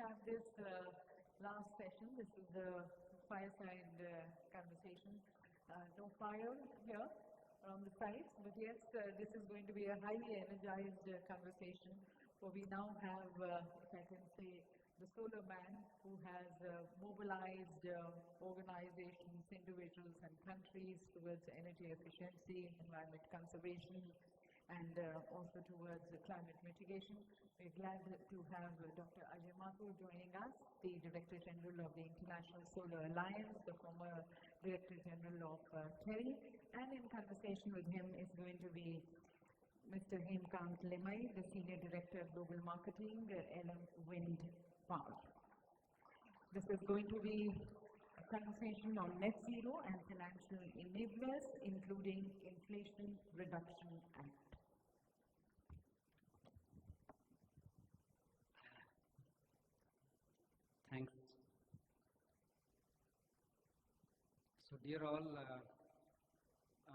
have this last session. This is the fireside conversation. No fire here on the sides, but yes, this is going to be a highly energized conversation. For we now have, if I can say, the solar man who has mobilized organizations, individuals and countries towards energy efficiency, environment conservation, and also towards climate mitigation. We're glad to have Dr. Ajay Mathur joining us, the Director General of the International Solar Alliance, the former Director General of TERI, and in conversation with him is going to be Mr. Hemkant, Limaye, the Senior Director of Global Marketing, Windpower. This is going to be a conversation on net zero and financial enablers, including Inflation Reduction Act. Thanks. So dear all,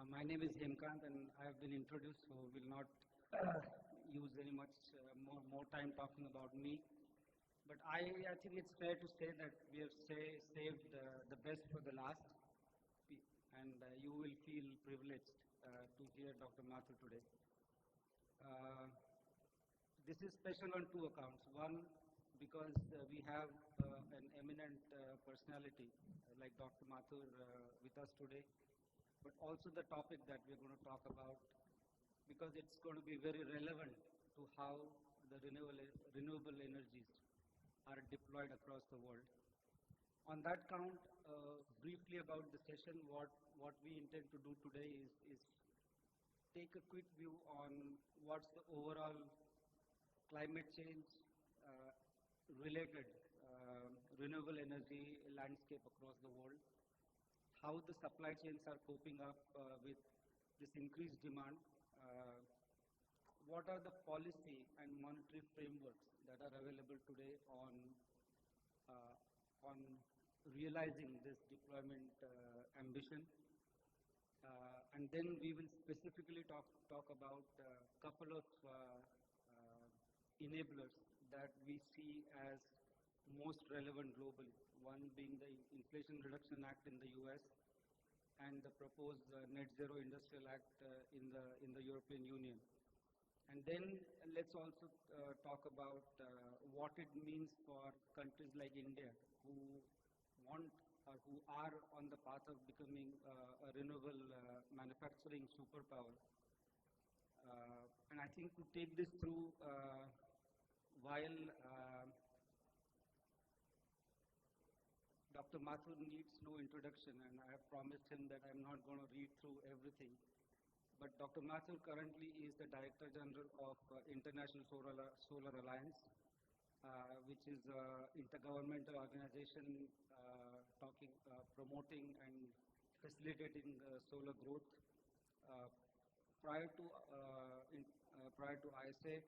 my name is Hemkant and I have been introduced, so will not use very much more time talking about me. But I think it's fair to say that we have saved the best for the last, and you will feel privileged to hear Dr. Mathur today. This is special on two accounts. One, because we have an eminent personality like Dr. Mathur with us today, but also the topic that we're going to talk about, because it's going to be very relevant to how the renewable energies are deployed across the world. On that count, briefly about the session, what we intend to do today is take a quick view on what's the overall climate change related renewable energy landscape across the world, how the supply chains are coping up with this increased demand, what are the policy and monetary frameworks that are available today on realizing this deployment ambition, and then we will specifically talk about a couple of enablers that we see as most relevant globally, one being the Inflation Reduction Act in the US and the proposed Net Zero Industrial Act in the European Union. And then let's also talk about what it means for countries like India who want or who are on the path of becoming a renewable manufacturing superpower. And I think to take this through, while Dr. Mathur needs no introduction, and I have promised him that I'm not going to read through everything. But Dr. Mathur currently is the Director General of International Solar Alliance, which is an intergovernmental organization promoting and facilitating solar growth. Prior to ISA,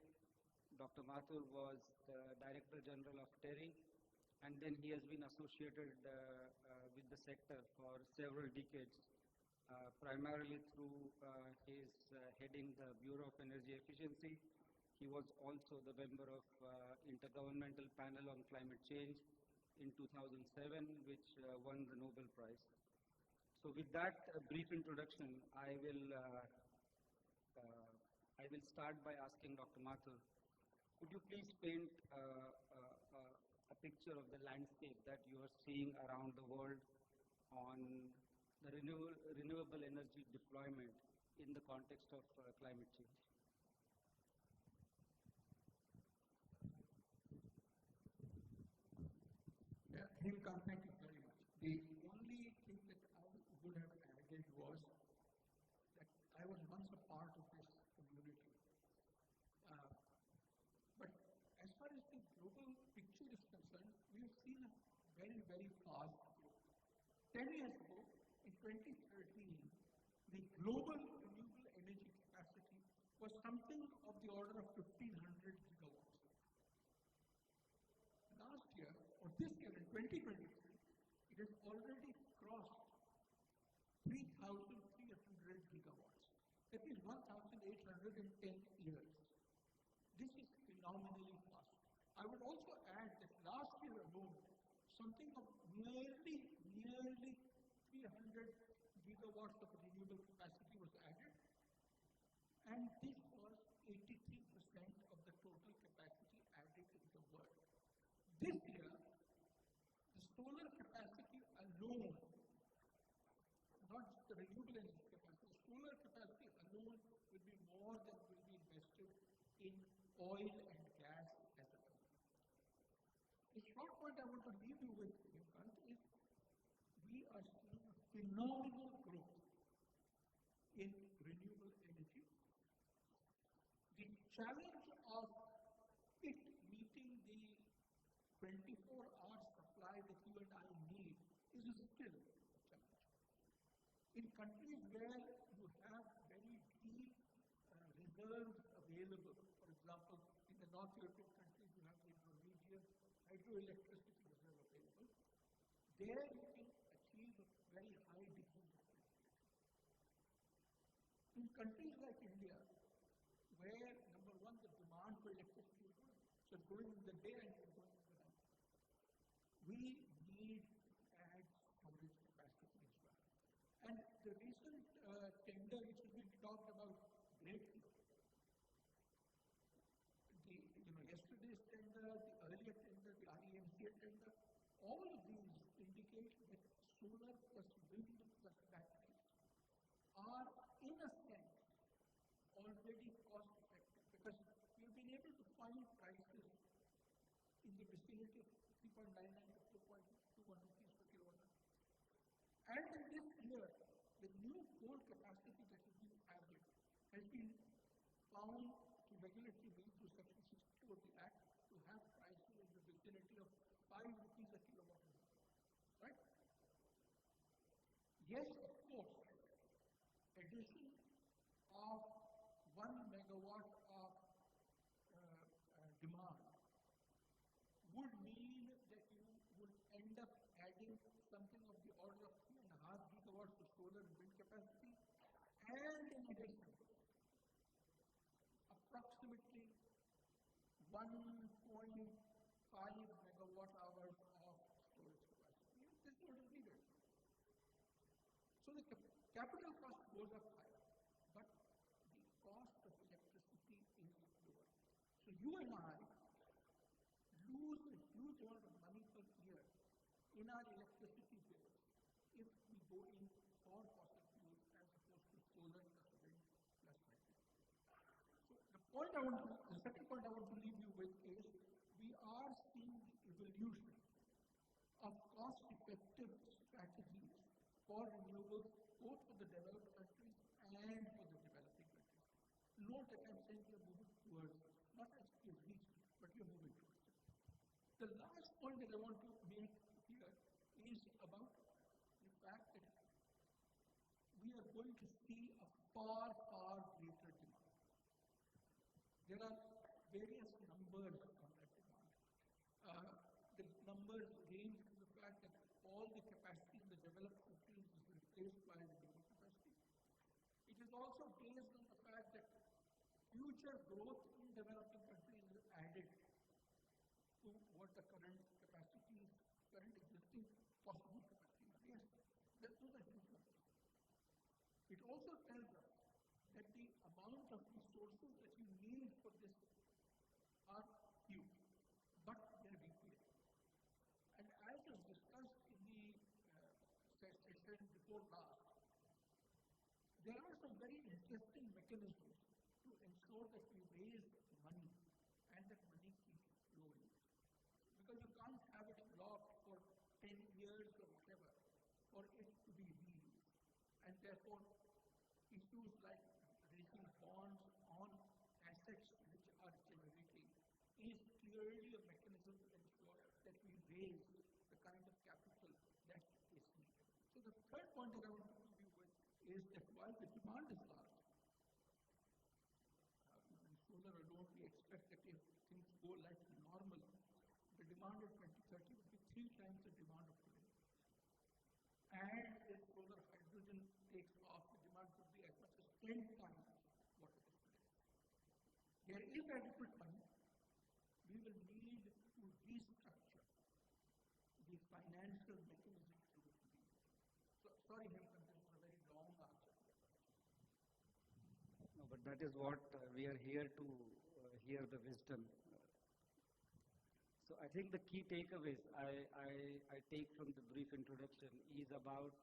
Dr. Mathur was the Director General of TERI, and then he has been associated with the sector for several decades, primarily through his heading the Bureau of Energy Efficiency. He was also the member of Intergovernmental Panel on Climate Change in 2007, which won the Nobel Prize. So with that brief introduction, I will start by asking Dr. Mathur, could you please paint a picture of the landscape that you are seeing around the world on the renewable energy deployment in the context of climate change? Yeah, Hemkant, thank you very much. The only thing that I would have added was that I was once a part of this community. But as far as the global picture is concerned, we have seen a very, very fast growth. 10 years ago, in 2013, the global renewable energy capacity was something of the order of 1,500 gigawatts. Last year, or this year in 2023, it has already crossed 3,300 gigawatts. That is 1,810 years. This is phenomenally fast. I would also add that last something of nearly 300 gigawatts of renewable capacity was added, and this was 83% of the total capacity added in the world. This year, the solar capacity alone, not just the renewable energy capacity, the solar capacity alone will be more than will be invested in oil and gas as a whole. The short point I want to leave you with, Hemkant, is we are seeing phenomenal growth in renewable energy. The challenge of it meeting the 24-hour supply that you and I need is still a challenge. In countries where you have very deep reserves available, for example, in the North European countries you have the Norwegian hydroelectricity reserve available, there you can achieve a very high degree of penetration. In countries like India, where number one, the demand for electricity is growing, so it's growing in the day and it's growing in the night, we need to add storage capacity as well. And the recent tender which has been talked about greatly, yesterday's tender, the earlier tender, the IRA tender, all of these indicate that solar plus wind plus batteries are, in a sense, already cost effective, because we've been able to find prices in the vicinity of 3.99 to 4.21 rupees per kilowatt hour. And in this year, the new coal capacity that has been added has been found to regulatory means through Section 62 of the Act to have prices in the vicinity of 5 rupees a kilowatt hour. Right? Yes, of course, addition of 1 megawatt of demand would mean that you would end up adding something of the order of 3.5 gigawatts of solar and wind capacity, and in addition, approximately 1.5 megawatt hours of storage capacity. This is what is needed. So the capital cost goes up higher, but the cost of electricity is lower. So you and I lose a huge amount of money per year in our electricity bills if we go in for fossil fuels as opposed to solar plus wind plus battery. So the second point I want to leave you with is we are seeing the evolution of cost-effective strategies for renewables, both for the developed countries and for the developing countries. Note that I'm saying we are moving towards it, not as we have reached it, but we are moving towards it. The last point that I want to make here is about the fact that we are going to see a far, far greater demand. There are various numbers on that demand. The numbers range from the fact that all the capacity in the developed countries is replaced by renewable capacity. It is also based on the fact that future growth in developing countries is added to what the current existing possible capacity is. Yes, those are huge numbers. It also tells us that the amount of resources that you need for this are huge, but they are repeated. And as was discussed in the session before last, there are some very interesting mechanisms to ensure that we raise money and that money keeps flowing. Because you can't have it locked for 10 years or whatever for it to be reused. And therefore, issues like raising bonds on assets which are generating is clearly a mechanism to ensure that we raise the kind of capital that is needed. So the third point that I want to leave you with is that while the demand is large, in solar alone we expect that if things go like normal, the demand in 2030 will be 3 times the demand of today. And if solar hydrogen takes off, the demand could be as much as 10 times what it is today. There is adequate money. We will need to restructure the natural mechanism should it be? So, sorry, Hemkant, this is a very long answer. No, but that is what we are here to hear the wisdom. So I think the key takeaways I take from the brief introduction is about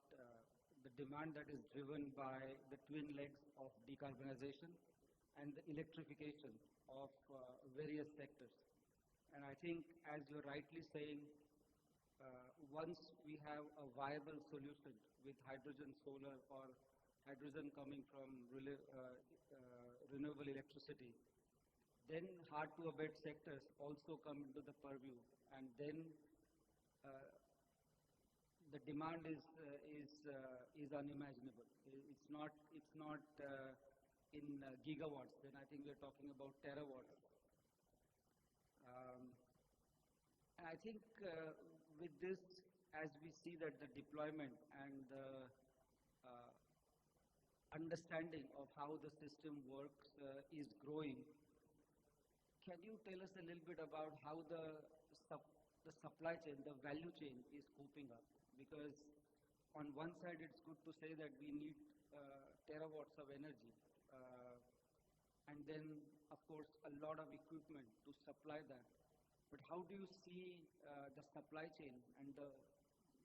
the demand that is driven by the twin legs of decarbonization and the electrification of various sectors. And I think, as you're rightly saying, once we have a viable solution with hydrogen, solar, or hydrogen coming from renewable electricity, then hard-to-abate sectors also come into the purview, and then the demand is unimaginable. It's not in gigawatts. Then I think we're talking about terawatts. And I think with this, as we see that the deployment and the understanding of how the system works is growing, can you tell us a little bit about how the supply chain, the value chain is coping up? Because on one side, it's good to say that we need terawatts of energy, and then, of course, a lot of equipment to supply that. But how do you see the supply chain and the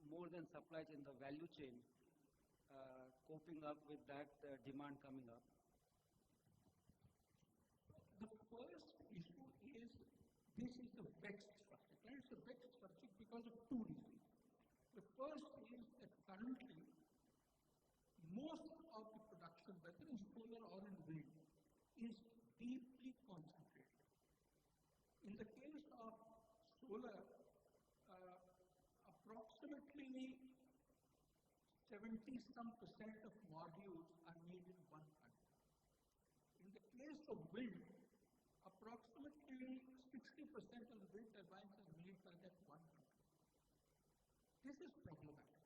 more than supply chain, the value chain coping up with that demand coming up? The first issue is this is a vexed subject. And it's a vexed subject because of two reasons. The first is that currently most of the production, whether in solar or in wind, is deeply concentrated. In the case of solar, approximately 70-some% of modules are made in one country. In the case of wind, approximately 60% of the wind turbines are made by that one country. This is problematic.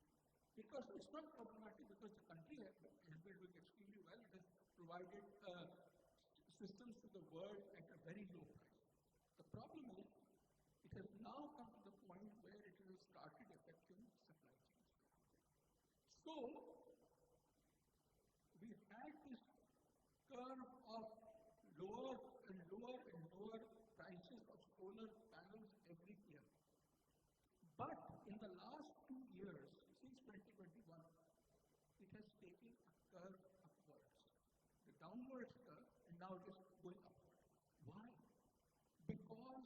Because it's not problematic because the country has been doing extremely well. It has provided systems to the world at a very low price. The problem is, it has now come to the point where it has started affecting supply chains. So, we had this curve of lower and lower and lower prices of solar panels every year. But in the last 2 years, since 2021, it has taken a curve upwards. The downwards curve, and now it is going upward. Why? Because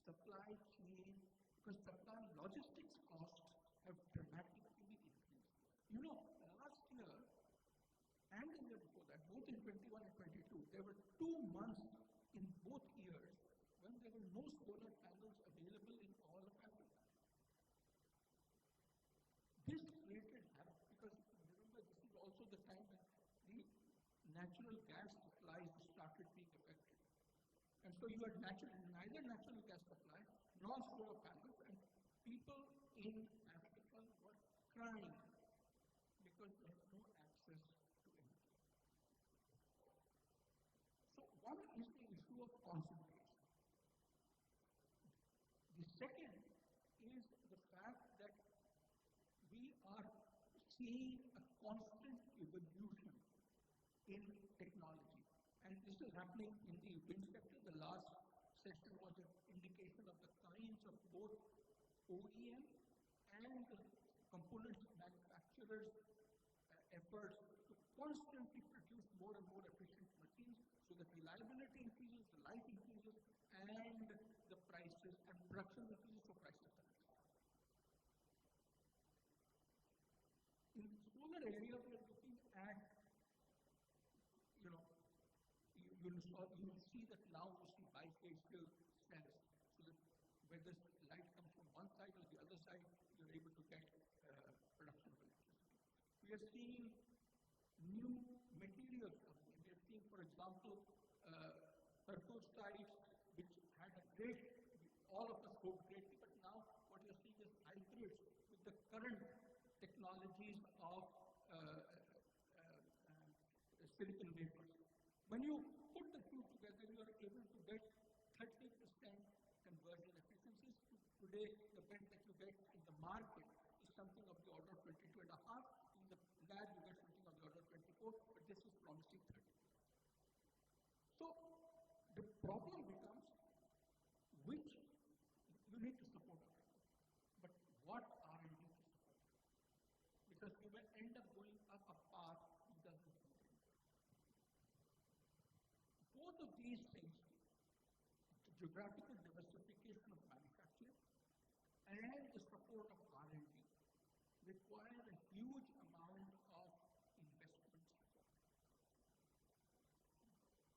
supply chain, because supply logistics costs have dramatically increased. You know, last year and the year before that, both in 21 and 22, there were 2 months in both years when there were no solar panels available in all of Africa. This created havoc because, remember, this is also the time when the natural gas supplies started being affected. And so you had neither natural gas supply nor solar panels, and people in Africa were crying because they had no access to energy. So one is the issue of concentration. The second is the fact that we are seeing a constant evolution in technology. And this is happening in the wind sector. The last session was an indication of the kinds of both OEM and the components manufacturers' efforts to constantly produce more and more efficient machines so that reliability increases, the life increases, and the prices and production increases, so prices are increasing. In the solar area, we are looking at, you will see that now you see bifacial cells, so that whether light comes from one side or the other side, you're able to get production of electricity. We are seeing new materials coming in. We are seeing, for example, peroxides, which had a great, all of us hoped greatly, but now what you're seeing is hybrids with the current technologies of silicon wafers. When you put the two together, you are able to get 30% conversion efficiencies. Today, the bed that you get in the market something of the order of 22 and a half. In the lab, you get something of the order of 24, but this is promising 30. So the problem becomes which you need to support it, but what R&D to support? Because you may end up going up a path that doesn't suit you. Both of these things, the geographical diversification of manufacturing and the support of R&D, require a huge amount of investment support.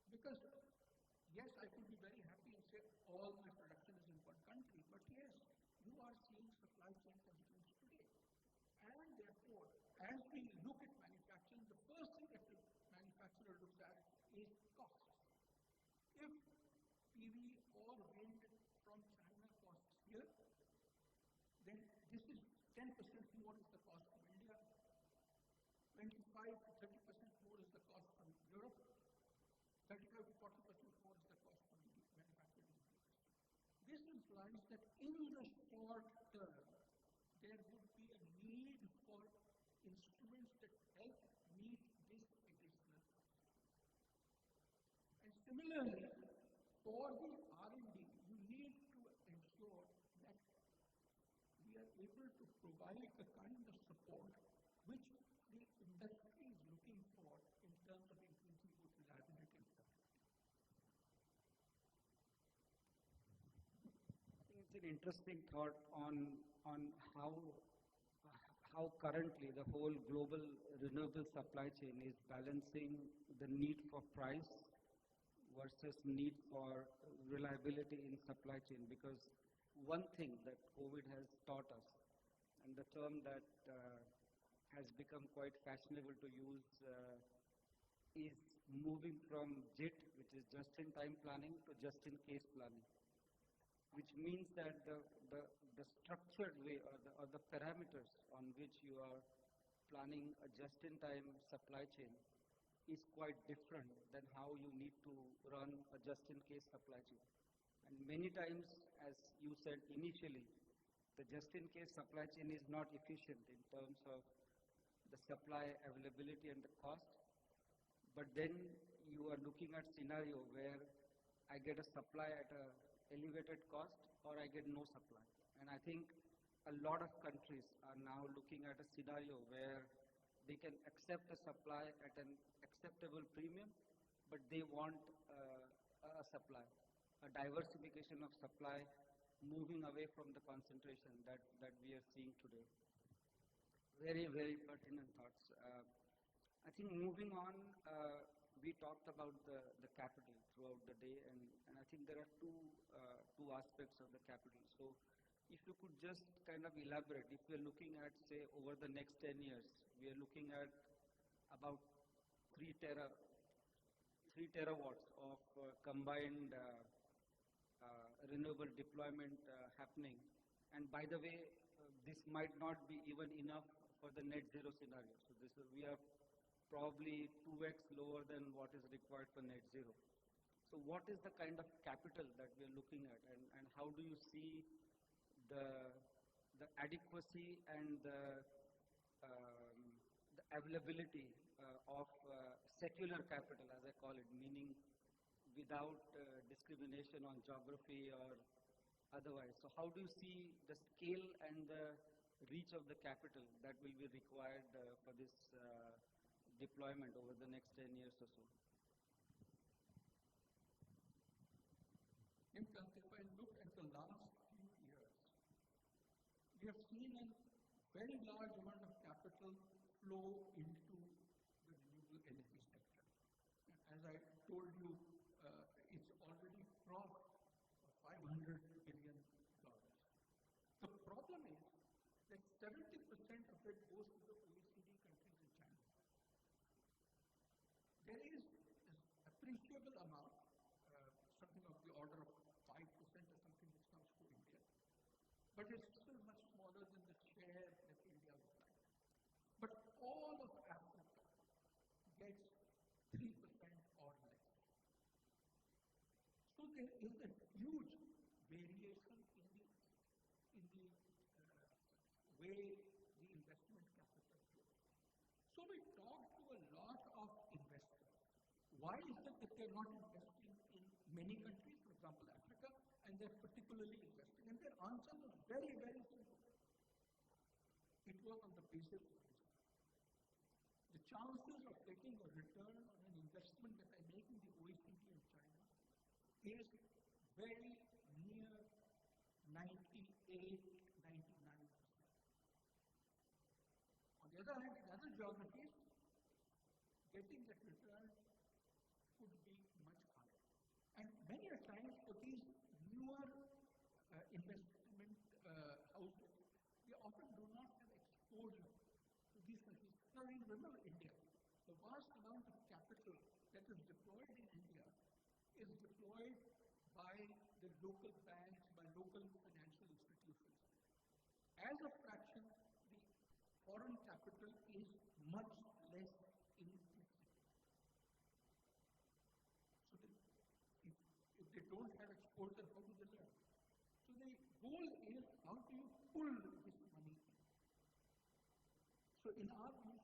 Because, yes, I could be very happy and say all my production is in one country, but yes, you are seeing supply chain constraints today. And therefore, as we look at manufacturing, the first thing that the manufacturer looks at is cost. If PV or wind from China costs here, then this is 10% more is the cost from India, 25 to 30% more is the cost from Europe, 35 to 40% more is the cost from the manufacturing in the US. This implies that in the short term, there would be a need for instruments that help meet this additional cost. And similarly, for the R&D, you need to ensure that we are able to provide the kind of support which the industry is looking for in terms of increasing both reliability and productivity. I think it's an interesting thought on how currently the whole global renewable supply chain is balancing the need for price versus need for reliability in supply chain. Because one thing that COVID has taught us, and the term that has become quite fashionable to use, is moving from JIT, which is just-in-time planning, to just-in-case planning, which means that the structured way or the parameters on which you are planning a just-in-time supply chain is quite different than how you need to run a just-in-case supply chain. And many times, as you said initially, the just-in-case supply chain is not efficient in terms of the supply availability and the cost. But then you are looking at scenario where I get a supply at a elevated cost or I get no supply. And I think a lot of countries are now looking at a scenario where they can accept a supply at an acceptable premium, but they want a supply, a diversification of supply, moving away from the concentration that we are seeing today. Very, very pertinent thoughts. I think moving on, we talked about the capital throughout the day, and I think there are two aspects of the capital. So if you could just kind of elaborate, if we are looking at, say, over the next 10 years, we are looking at about 3 terawatts of combined renewable deployment happening. And by the way, this might not be even enough for the net zero scenario. So we are probably 2x lower than what is required for net zero. So what is the kind of capital that we are looking at, and how do you see the adequacy and the availability of secular capital, as I call it, meaning without discrimination on geography or otherwise. So how do you see the scale and the reach of the capital that will be required for this deployment over the next 10 years or so? Hemkant, if I look at the last few years, we have seen a very large amount of capital flow into the renewable energy sector. As I told you, it's already crossed $500 billion. The problem is that 70% of it goes to the OECD countries and China. There is an appreciable amount, something of the order of 5% or something, which comes to India, but it's still much smaller than the share that India would like. But all of Africa gets 3% or less. So there is a huge variation in the way Why is it that they're not investing in many countries, for example, Africa, and they're particularly investing? And their answer was very, very simple. It was on the basis of risk. The chances of getting a return on an investment that I make in the OECD and China is very near 98, 99%. On the other hand, in other geographies, getting that return could be much higher. And many a times for these newer investment houses, they often do not have exposure to these countries. Now, remember India. The vast amount of capital that is deployed in India is deployed by the local banks, by local financial institutions. As a fraction, the foreign capital is much less inclusive. So if they don't have exposure, how do they learn? So the goal is, how do you pull this money in? So in our view,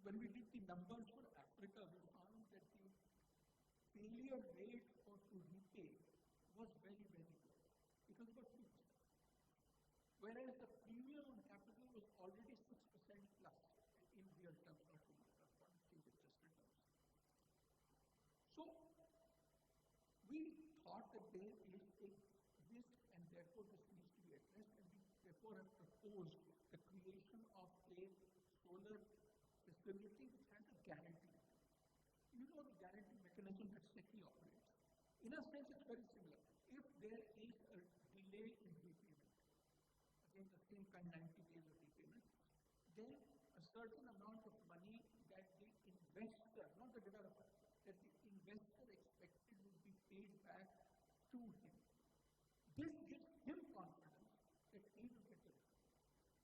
when we did the numbers for Africa, we found that the failure rate to repay was very, very low. It was about 2%. Whereas the premium on capital was already 6% plus in real terms, not in foreign exchange adjusted terms. So we thought that there is a risk and therefore this needs to be addressed, and we therefore have proposed the creation of a solar facility which has a guarantee. You know the guarantee mechanism that SECI operates. In a sense, it's very similar. If there is a delay in repayment, again the same kind 90 days of repayment, then a certain amount of money that the investor, not the developer, that the investor expected would be paid back to him. This gives him confidence that he will get a return,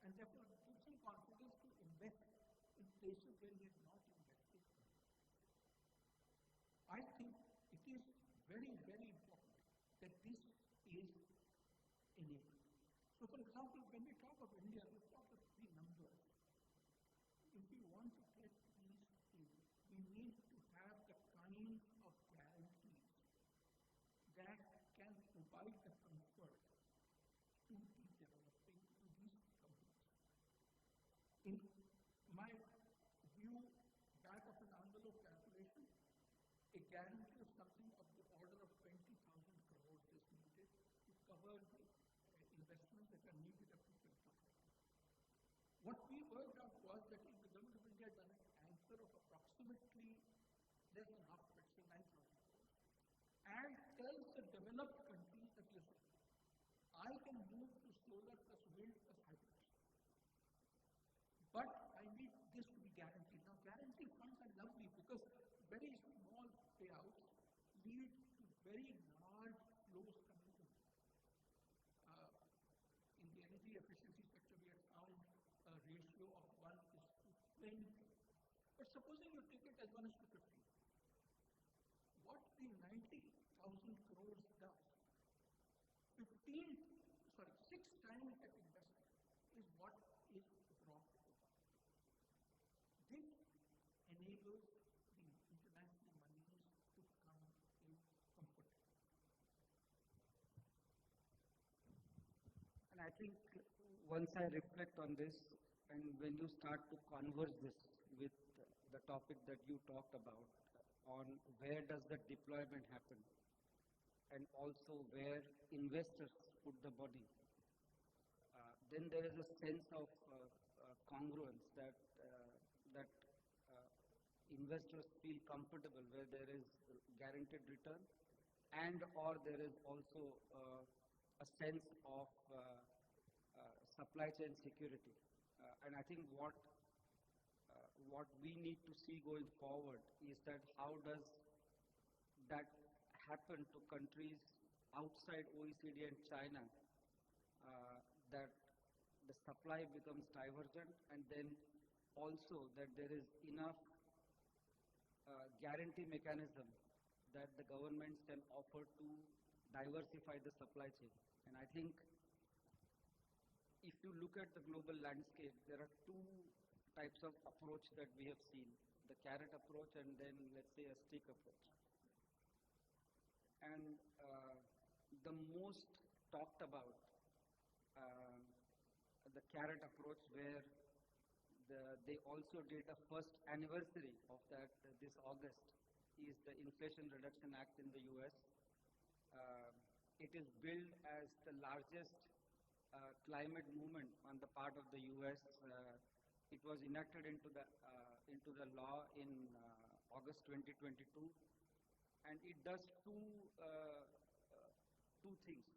and therefore it gives him confidence to invest in places where he has not invested. I think it is very, very important that this is enabled. So for example, when we talk of India, we talk of three numbers. If we want to get these things, we need to have the kinds of guarantees that can provide the comfort to the developing, to these companies. In my view, back of an envelope calculation, a guarantee of something of the order of 20,000 crores is needed to cover the investments that are needed up to 50. What we worked out was that if the government of India had done an answer of approximately less than half of it, say 9,000 crores, and tells the developed countries that, listen, I can move to solar plus wind plus hybrid, but I need this to be guaranteed. Now, guarantee funds are lovely because very small payouts lead to very large flows coming in. In the energy efficiency sector, we have found a ratio of 1:20. But supposing you take it as 1:50, what the 90,000 crores does, 6 times that investment is what is brought to the market. This enables the international monies to come in comfortably. And I think once I reflect on this, and when you start to converse this with the topic that you talked about on where does the deployment happen, and also where investors put the money, then there is a sense of congruence that investors feel comfortable where there is guaranteed return, and or there is also a sense of supply chain security. And I think what we need to see going forward is that how does that happen to countries outside OECD and China, that the supply becomes divergent, and then also that there is enough guarantee mechanism that the governments can offer to diversify the supply chain. And I think if you look at the global landscape, there are two types of approach that we have seen: the carrot approach and then, let's say, a stick approach. And the most talked about, uh, the carrot approach, where they also did a first anniversary of that this August, is the Inflation Reduction Act in the US. Uh, it is billed as the largest climate movement on the part of the US. It was enacted into the law in August 2022, and it does two things.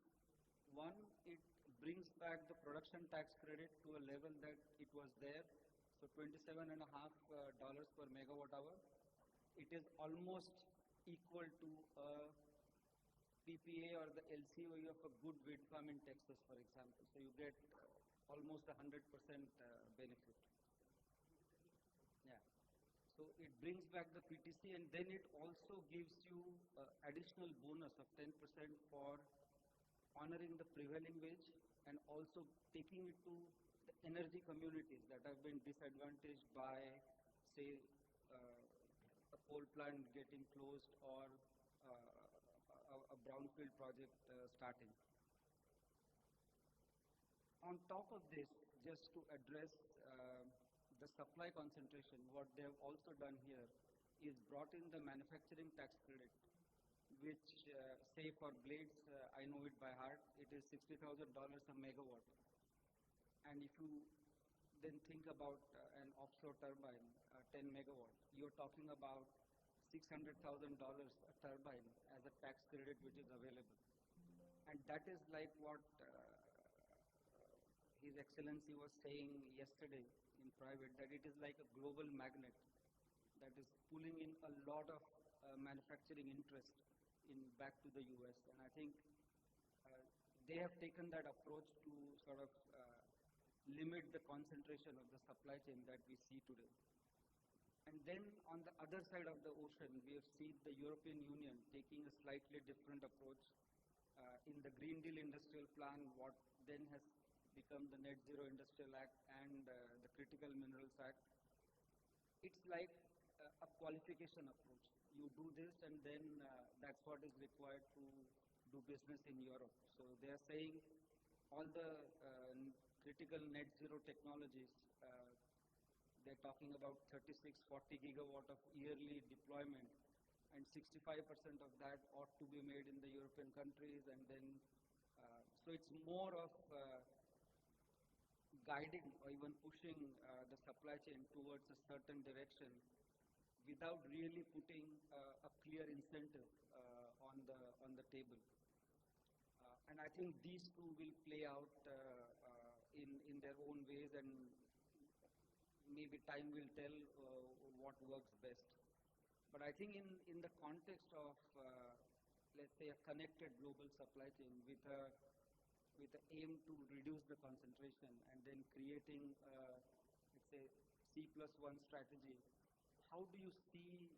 One, it brings back the production tax credit to a level that it was there, so $27.5 per megawatt hour. It is almost equal to a PPA or the LCOE of a good wind farm in Texas, for example. So you get almost 100% benefit. Yeah. So it brings back the PTC, and then it also gives you additional bonus of 10% for honoring the prevailing wage, and also taking it to the energy communities that have been disadvantaged by, say, a coal plant getting closed, or a brownfield project starting. On top of this, just to address the supply concentration, what they have also done here is brought in the manufacturing tax credit, which, say for blades, I know it by heart, it is $60,000 a megawatt. And if you then think about an offshore turbine, 10 megawatt, you're talking about $600,000 a turbine as a tax credit which is available. And that is like what His Excellency was saying yesterday in private, that it is like a global magnet that is pulling in a lot of manufacturing interest back to the US. And I think they have taken that approach to sort of limit the concentration of the supply chain that we see today. And then on the other side of the ocean, we have seen the European Union taking a slightly different approach. In the Green Deal Industrial Plan, what then has become the Net Zero Industrial Act and the Critical Minerals Act, it's like a qualification approach. You do this, and then that's what is required to do business in Europe. So they are saying all the critical net zero technologies, they're talking about 36, 40 gigawatt of yearly deployment, and 65% of that ought to be made in the European countries. And then, so it's more of guiding or even pushing the supply chain towards a certain direction without really putting a clear incentive on the table. And I think these two will play out in their own ways, and maybe time will tell what works best. But I think in the context of, let's say, a connected global supply chain with the aim to reduce the concentration, and then creating, let's say, C+1 strategy, how do you see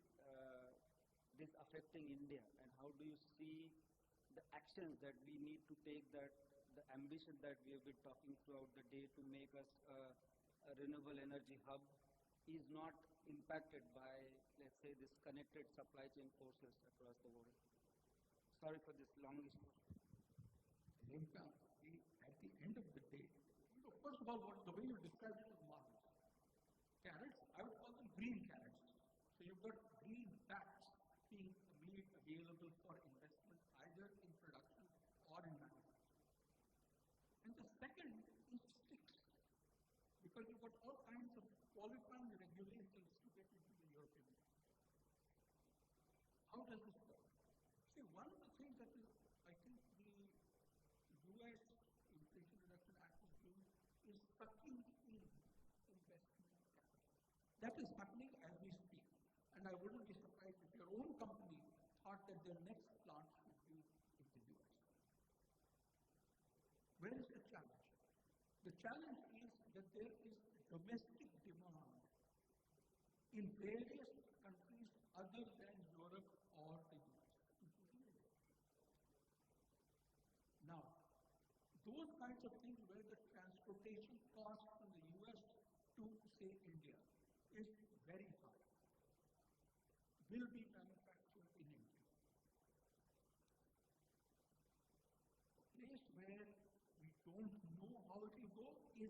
this affecting India, and how do you see the actions that we need to take, that the ambition that we have been talking throughout the day to make us a renewable energy hub is not impacted by, let's say, this connected supply chain forces across the world? Sorry for this longish question. Hemkant, at the end of the day, first of all, the way you described it was marvelous. Carrots, I would call them green carrots. So you've got green tax being made available for investment either in production or in manufacturing. And the second is sticks, because you've got all kinds of qualifying regulations to get into the European Union. How does this work? See, one of the things that is, I think, the US Inflation Reduction Act is doing is sucking in investment capital. That is happening as we speak. And I wouldn't be surprised if your own company thought that their next plant should be in the US. Where is the challenge? The challenge is that there is domestic demand in various countries other than Europe or the US, including India. Now, those kinds of things where the transportation cost from the US to, say, India is very high, will be manufactured in India.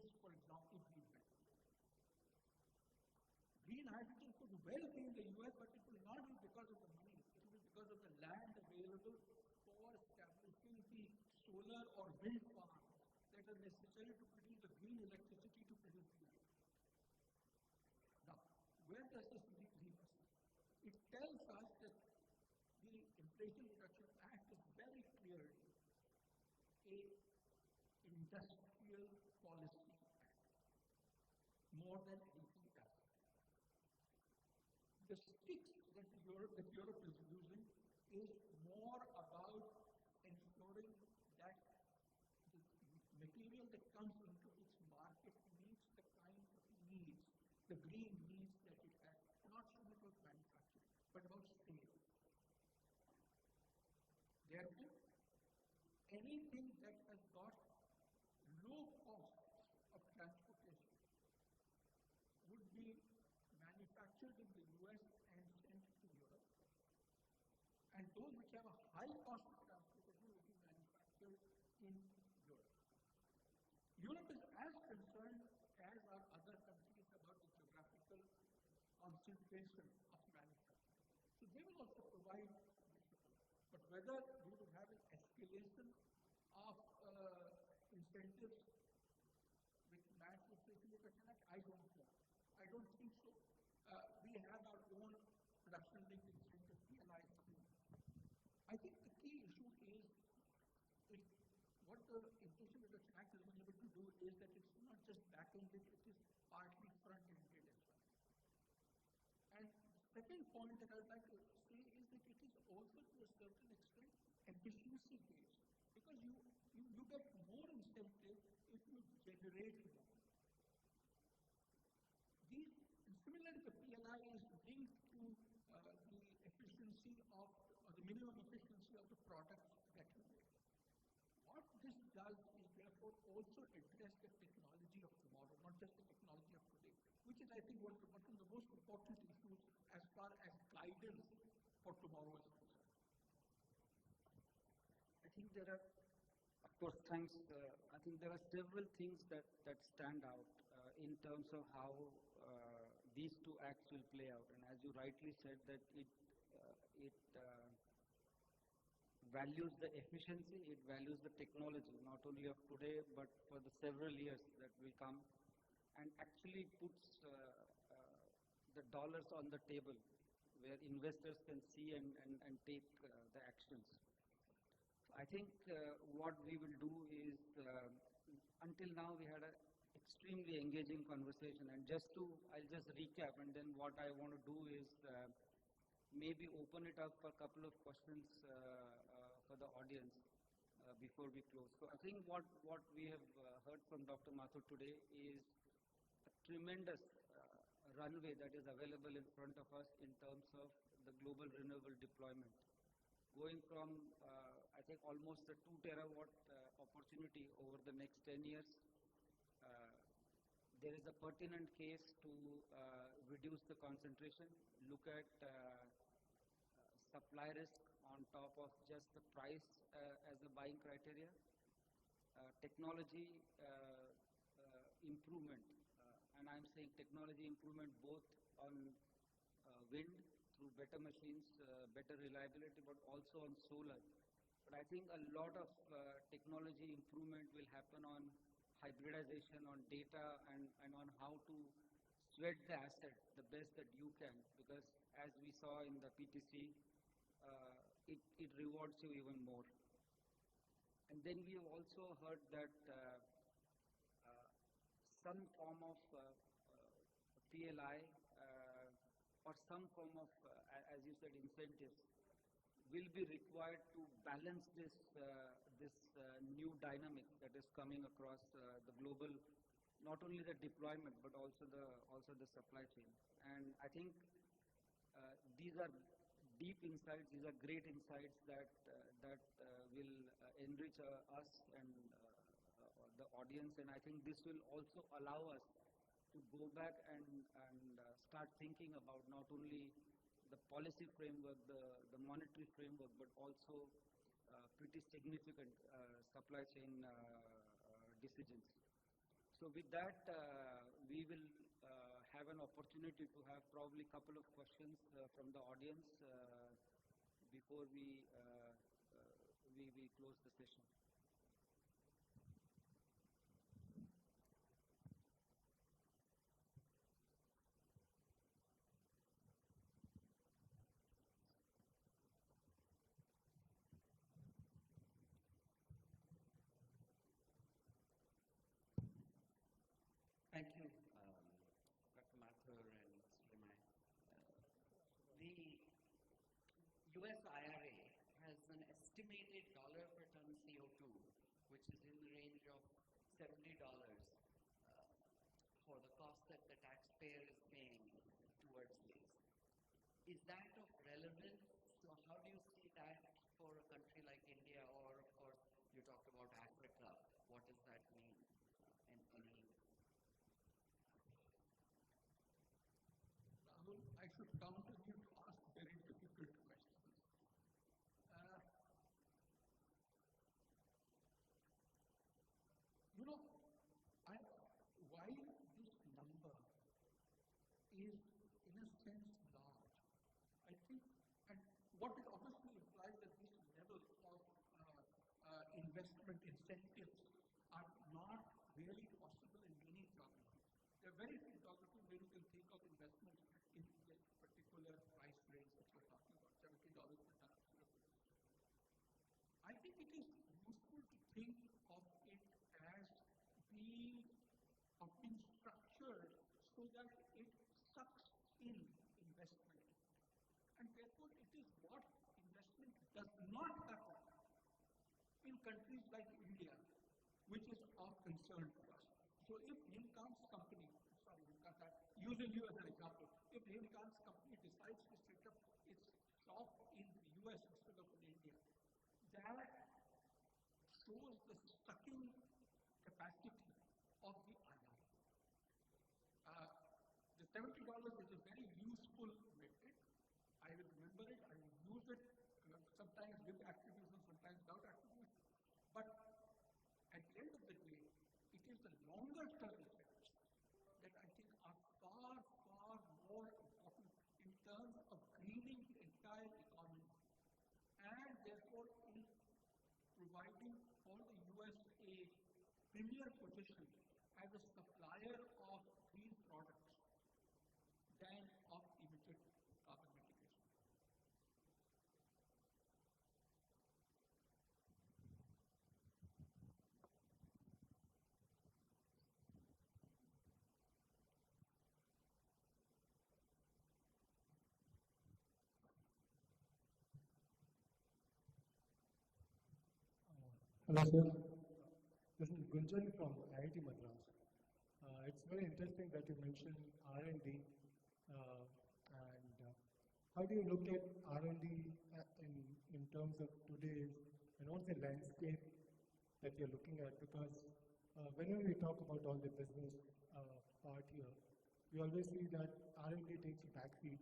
is, for example, green hydrogen. Green hydrogen could well be in the US, but it will not be because of the money. It will be because of the land available for establishing the solar or wind farms that are necessary to produce the green electricity to produce the energy. Now, where does this leave us? It tells us that the Inflation Reduction Act is very clearly a industrial policy act, more than anything else. The sticks that Europe is using is more about ensuring that the material that comes into its market meets the kind of needs, the green needs that it has, not so much about manufacturing, but about scale. Therefore, anything that has got low costs of transportation would be manufactured in the US and sent to Europe. And those which have a high cost of transportation will be manufactured in Europe. Europe is as concerned as are other countries about the geographical concentration of manufacturing. So they will also provide this support. But whether we will have an escalation of incentives which match the Inflation Reduction Act, I don't know. I don't think so. We have our own production-linked incentive PLI scheme. I think the key issue is what the Inflation Reduction Act has been able to do is that it's not just back-ended, it is partly front-ended as well. And the second point that I would like to say is that it is also to a certain extent efficiency-based, because you get more incentive if you generate more. Similarly, the PLI is linked to the efficiency of, or the minimum efficiency of the products that you make. What this does is therefore also address the technology of tomorrow, not just the technology of today, which is, I think, one of the most important issues as far as guidance for tomorrow is concerned. I think there are, of course, thanks. I think there are several things that stand out in terms of how these two acts will play out. And as you rightly said, that it values the efficiency, it values the technology, not only of today, but for the several years that will come, and actually puts the dollars on the table where investors can see and take the actions. I think what we will do is, until now we had an extremely engaging conversation, and I'll just recap, and then what I want to do is maybe open it up for a couple of questions for the audience before we close. So I think what we have heard from Dr. Mathur today is a tremendous runway that is available in front of us in terms of the global renewable deployment. Going from, I think, almost a 2 terawatt opportunity over the next 10 years. There is a pertinent case to reduce the concentration, look at supply risk on top of just the price as a buying criteria, technology improvement, and I'm saying technology improvement both on wind through better machines, better reliability, but also on solar. But I think a lot of technology improvement will happen on hybridization, on data, and on how to sweat the asset the best that you can, because as we saw in the PTC, it rewards you even more. And then we have also heard that some form of PLI or some form of, as you said, incentives will be required to balance this new dynamic that is coming across the global, not only the deployment but also the supply chain. And I think these are deep insights. These are great insights that will enrich us and the audience. And I think this will also allow us to go back and start thinking about not only the policy framework, the monetary framework, but also pretty significant supply chain decisions. So So with that, we will have an opportunity to have probably a couple of questions from the audience before we close the session. Thank you, Dr. Mathur and Mr. Limaye. The US IRA has an estimated dollar per ton CO2, which is in the range of $70 for the cost that the taxpayer is paying towards this. Is that of relevance? So how do you see that for a country like India, or of course you talked about Africa? What does that mean? And any Rahul, I should counter you to ask very difficult questions. You know, while this number is in a sense large, I think, and what it obviously implies that this level of investment incentives are not really possible in many geographies. There are very few geographies where you can think of investment in this particular price range that you're talking about, $70 per ton. I think it is useful to think of it as being structured so that it sucks in investment. And therefore, it is what investment does not happen in countries like India, which is of concern to us. So if Hemkant's company, using you as an example, if Hemkant's company decides to set up its shop in the US instead of in India, that shows the sucking capacity of the IRA. The $70 is a very useful metric. I will remember it, I will use it sometimes with activism, sometimes without activism. But at the end of the day, it is the longer term effects that I think are far, far more important in terms of greening the entire economy, and therefore in providing for the US a premier position as a supplier of green products than of immediate carbon mitigation. Hello, sir. This is Gunjan from IIT Madras. It's very interesting that you mentioned R&D. How do you look at R&D in terms of today's and also the landscape that you're looking at? Because whenever we talk about all the business part here, we always see that R&D takes a backseat.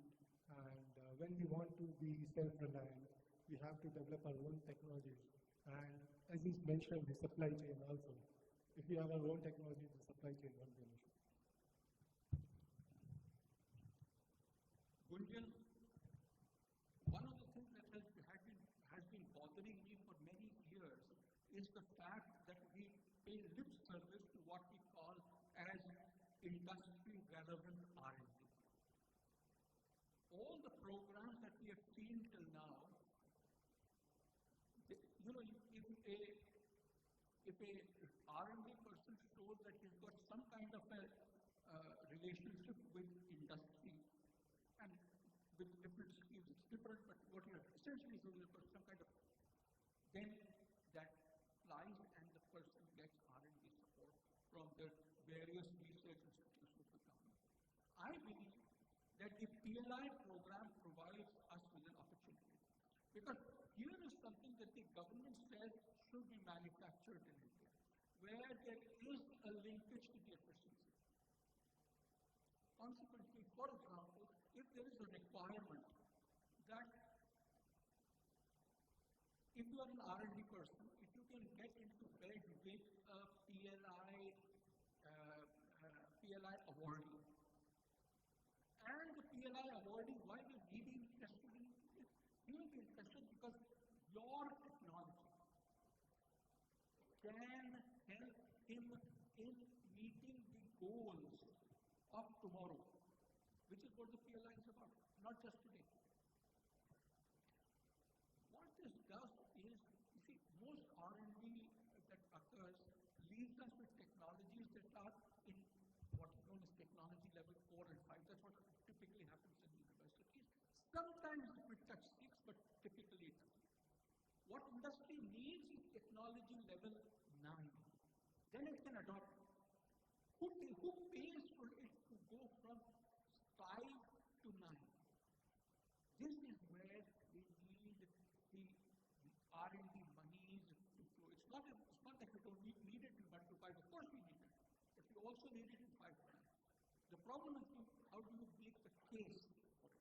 And when we want to be self-reliant, we have to develop our own technologies. And as you mentioned, the supply chain also. If we have our own technology, the supply chain won't be an issue. Gunjan, one of the things that has been bothering me for many years is the fact that we pay lip service to what we call as industry relevant R&D. All the programs that we have seen till now, if a R&D person shows that he's got some kind of a relationship with industry and with different skills, it's different, but what you're essentially doing is some kind of, then that flies and the person gets R&D support from the various research institutions of the government. I believe that the PLI program provides us with an opportunity, because here is something that the government says should be manufactured in India, where there is a linkage to the efficiency. Consequently, for example, if there is a requirement that if you are an R&D person, if you can get into bed with a PLI avoiding. And the PLI avoiding, why we're needing interested in it? You will be interested because your technology can help him in meeting the goals of tomorrow, which is what the PLI is about, not just today. What this does is, you see, most R&D that occurs leaves us with technologies that are in what is known as technology level 4 and 5. That's what typically happens in universities. Sometimes it succeeds, but typically it doesn't. What industry needs is technology level 9. Then it can adopt. Who pays for it to go from 5 to 9? This is where we need the R&D monies to flow. It's not that we don't need it in 1 to 5. Of course we need it, but we also need it in 5 to 9. The problem is how do you make the case for it?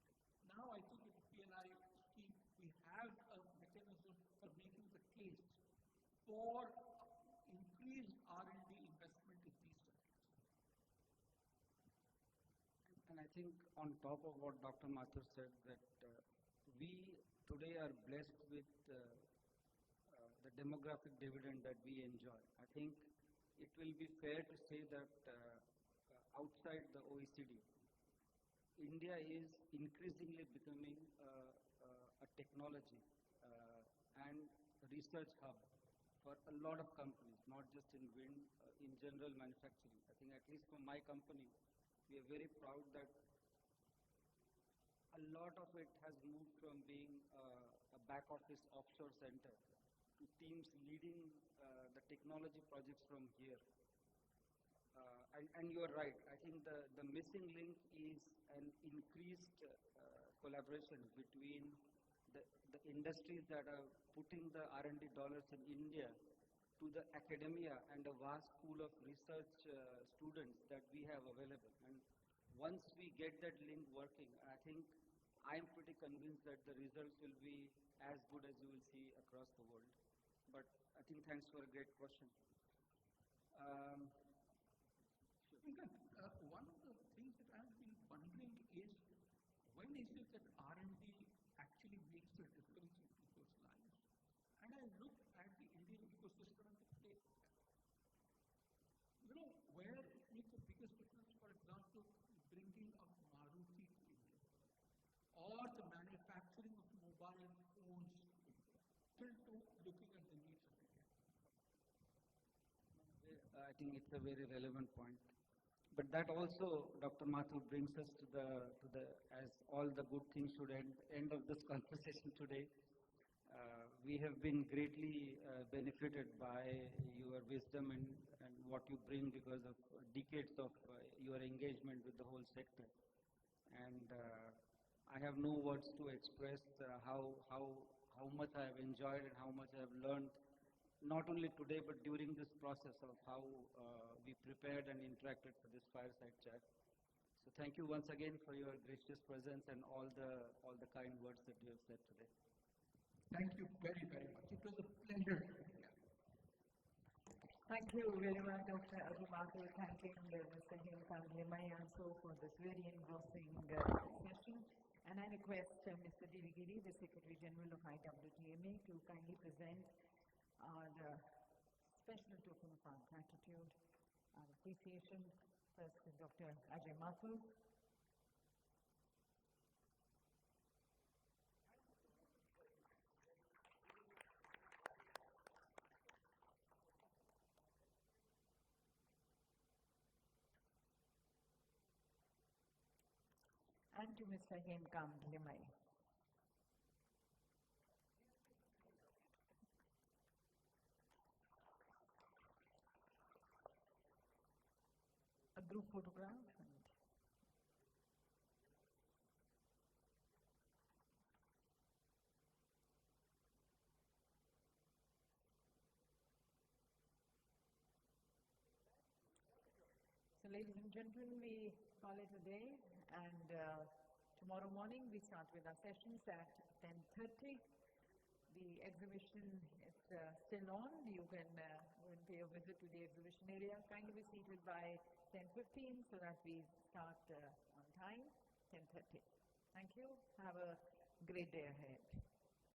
Now I think with the PLI scheme we have a mechanism for making the case for increased R&D investment in these subjects. And I think on top of what Dr. Mathur said, that we today are blessed with the demographic dividend that we enjoy. I think it will be fair to say that outside the OECD, India is increasingly becoming a technology and research hub for a lot of companies, not just in wind, in general manufacturing. I think at least for my company, we are very proud that a lot of it has moved from being a back office offshore center to teams leading the technology projects from here. And you are right, I think the missing link is an increased collaboration between the industries that are putting the R&D dollars in India to the academia and the vast pool of research students that we have available. And once we get that link working, I think I'm pretty convinced that the results will be as good as you will see across the world. But I think thanks for a great question. One of the things that I've been wondering is, when is it that R&D actually makes a difference in people's lives? And I look at the Indian ecosystem and say, you know, where it makes the biggest difference, for example, bringing a Maruti to India, or the manufacturing of mobile phones to India, still to looking at the needs of India. I think it's a very relevant point. But that also, Dr. Mathur, brings us to the as all the good things should end of this conversation today. We have been greatly benefited by your wisdom and what you bring because of decades of your engagement with the whole sector. And I have no words to express how much I have enjoyed and how much I have learned, not only today but during this process of how we prepared and interacted for this fireside chat. So thank you once again for your gracious presence and all the kind words that you have said today. Thank you very, very much. It was a pleasure. Thank you very much, Dr. Ajay Mathur, thanking Mr. Hemkant Limaye also for this very engrossing session. And I request Mr. Divigiri, the Secretary General of IWTMA, to kindly present our special token of our gratitude, our appreciation. First is Dr. Ajay Mathur. And to Mr. Hemkant Limaye. A group photograph. So ladies and gentlemen, we call it a day, and tomorrow morning we start with our sessions at 10:30. The exhibition is still on. You can go and pay a visit to the exhibition area. Kindly be seated by 10:15 so that we start on time, 10:30. Thank you. Have a great day ahead.